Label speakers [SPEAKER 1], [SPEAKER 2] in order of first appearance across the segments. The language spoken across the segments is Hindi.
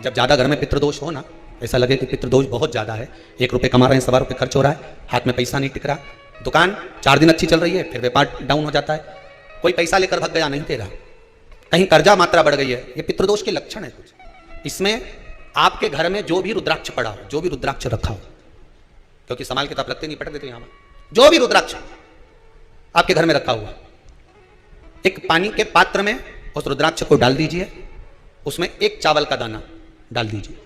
[SPEAKER 1] जब ज़्यादा घर में पितृदोष हो ना, ऐसा लगे कि पितृदोष बहुत ज़्यादा है, 1 रुपये कमा रहे हैं, 1.25 रुपये खर्च हो रहा है, हाथ में पैसा नहीं टिक रहा, दुकान 4 दिन अच्छी चल रही है, फिर व्यापार डाउन हो जाता है, कोई पैसा लेकर भग गया नहीं दे रहा, कहीं कर्जा मात्रा बढ़ गई है, ये पितृदोष के लक्षण है कुछ। इसमें आपके घर में जो भी रुद्राक्ष पड़ा हो, जो भी रुद्राक्ष रखा हो, क्योंकि संभाल के तो आप लगते नहीं, पटक देते यहां, जो भी रुद्राक्ष आपके घर में रखा हुआ, एक पानी के पात्र में उस रुद्राक्ष को डाल दीजिए, उसमें 1 चावल का दाना डाल दीजिए।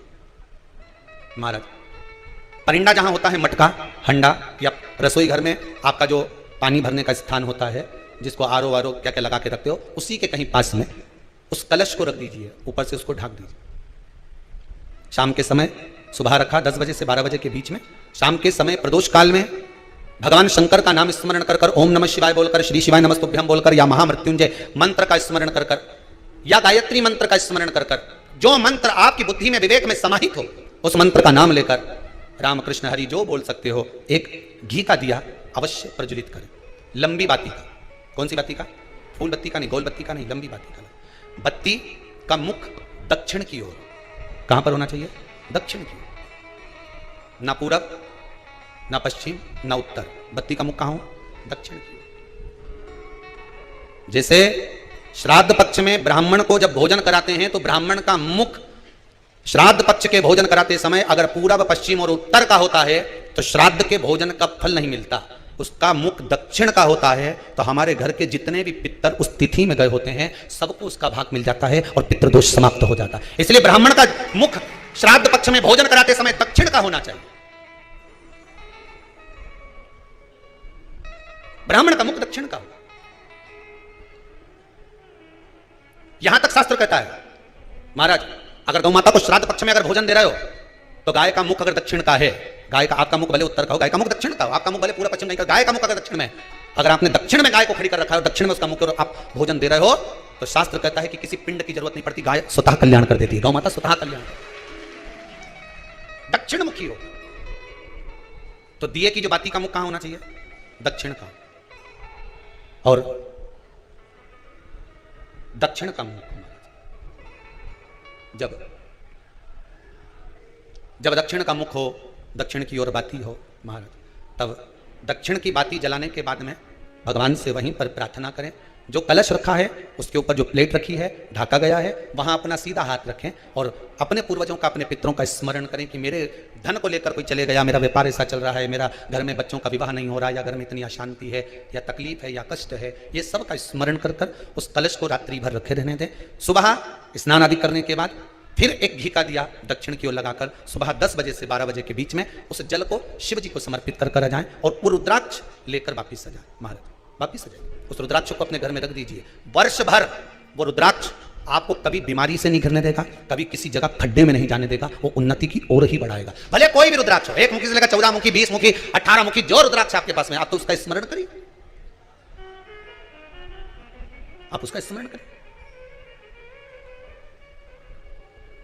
[SPEAKER 1] महाराज, परिंदा जहां होता है, मटका, हंडा या रसोई घर में आपका जो पानी भरने का स्थान होता है, जिसको आरो वारो क्या क्या लगा के रखते हो, उसी के कहीं पास में उस कलश को रख दीजिए, ऊपर से उसको ढक दीजिए। शाम के समय, सुबह रखा 10 बजे से 12 बजे के बीच में, शाम के समय प्रदोष काल में भगवान शंकर का नाम स्मरण कर कर, ओम नमः शिवाय बोलकर, श्री शिवाय नमस्तुभ्यम बोलकर, या महामृत्युंजय मंत्र का स्मरण कर कर, या गायत्री मंत्र का स्मरण कर कर, जो मंत्र आपकी बुद्धि में विवेक में समाहित हो, उस मंत्र का नाम लेकर राम कृष्ण हरि जो बोल सकते हो, एक घी का दिया अवश्य प्रज्वलित करें। लंबी बाती का, कौन सी बाती का? फूल बत्ती का नहीं, गोल बत्ती का नहीं, लंबी बाती का। बत्ती का मुख दक्षिण की ओर, कहां पर होना चाहिए? दक्षिण की ओर, ना पूरब, ना पश्चिम, ना उत्तर, बत्ती का मुख कहां हो? दक्षिण की ओर। जैसे श्राद्ध पक्ष में ब्राह्मण को जब भोजन कराते हैं तो ब्राह्मण का मुख श्राद्ध पक्ष के भोजन कराते समय अगर पूरब, पश्चिम और उत्तर का होता है तो श्राद्ध के भोजन का फल नहीं मिलता, उसका मुख दक्षिण का होता है, तो हमारे घर के जितने भी पितर उस तिथि में गए होते हैं सबको उसका भाग मिल जाता है और पितृदोष समाप्त हो जाता है। इसलिए ब्राह्मण का मुख श्राद्ध पक्ष में भोजन कराते समय दक्षिण का होना चाहिए। ब्राह्मण का मुख दक्षिण का हो, यहां तक शास्त्र कहता है। महाराज, अगर गौ माता को श्राद्ध पक्ष में अगर भोजन दे रहे हो तो गाय का मुख अगर दक्षिण का है, गाय का, आपका मुख भले उत्तर का हो, गाय का मुख दक्षिण का हो, आपका मुख भले पूरा पश्चिम नहीं का, गाय का मुख अगर दक्षिण में, अगर आपने दक्षिण में गाय को खड़ी कर रखा है और दक्षिण में उसका मुख और आप भोजन दे रहे हो, तो शास्त्र कहता है कि किसी पिंड की जरूरत नहीं पड़ती, गाय स्वतः कल्याण कर देती है, गौ माता स्वतः कल्याण। दक्षिण मुखी हो तो दिए की जो बाती का मुख कहां होना चाहिए? दक्षिण का। और दक्षिण का मुख जब दक्षिण का मुख हो, दक्षिण की ओर बाती हो महाराज, तब दक्षिण की बाती जलाने के बाद में भगवान से वहीं पर प्रार्थना करें। जो कलश रखा है उसके ऊपर जो प्लेट रखी है, ढका गया है, वहां अपना सीधा हाथ रखें और अपने पूर्वजों का, अपने पितरों का स्मरण करें कि मेरे धन को लेकर कोई चले गया, मेरा व्यापार ऐसा चल रहा है, मेरा घर में बच्चों का विवाह नहीं हो रहा, या घर में इतनी अशांति है, या तकलीफ है, या कष्ट है, ये सब का स्मरण कर कर उस कलश को रात्रि भर रखे रहने दें। सुबह स्नान आदि करने के बाद फिर एक घी का दिया दक्षिण की ओर लगाकर सुबह 10 बजे से 12 बजे के बीच में उस जल को शिव जी को समर्पित कर कर जाएं और वो रुद्राक्ष लेकर वापिस आ जाए। महाराज, वापिस आ जाए, उस रुद्राक्ष को अपने घर में रख दीजिए। वर्ष भर वो रुद्राक्ष आपको कभी बीमारी से नहीं घिरने देगा, कभी किसी जगह खड्डे में नहीं जाने देगा, वो उन्नति की ओर ही बढ़ाएगा। भले कोई भी रुद्राक्ष हो, 1 मुखी से लेकर 14 मुखी, 20 मुखी, 18 मुखी, जो रुद्राक्ष आपके पास में, आप तो उसका स्मरण करिए, आप उसका स्मरण करिए।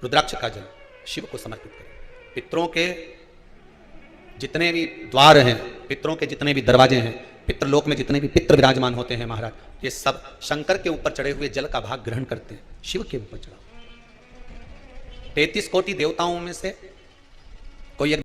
[SPEAKER 1] रुद्राक्ष का जल शिव को समर्पित करें। पितरों के जितने भी द्वार हैं, पितरों के जितने भी दरवाजे हैं, पितृलोक में जितने भी पितृ विराजमान होते हैं महाराज, ये सब शंकर के ऊपर चढ़े हुए जल का भाग ग्रहण करते हैं, शिव के ऊपर चढ़ा। 33 कोटि देवताओं में से कोई एक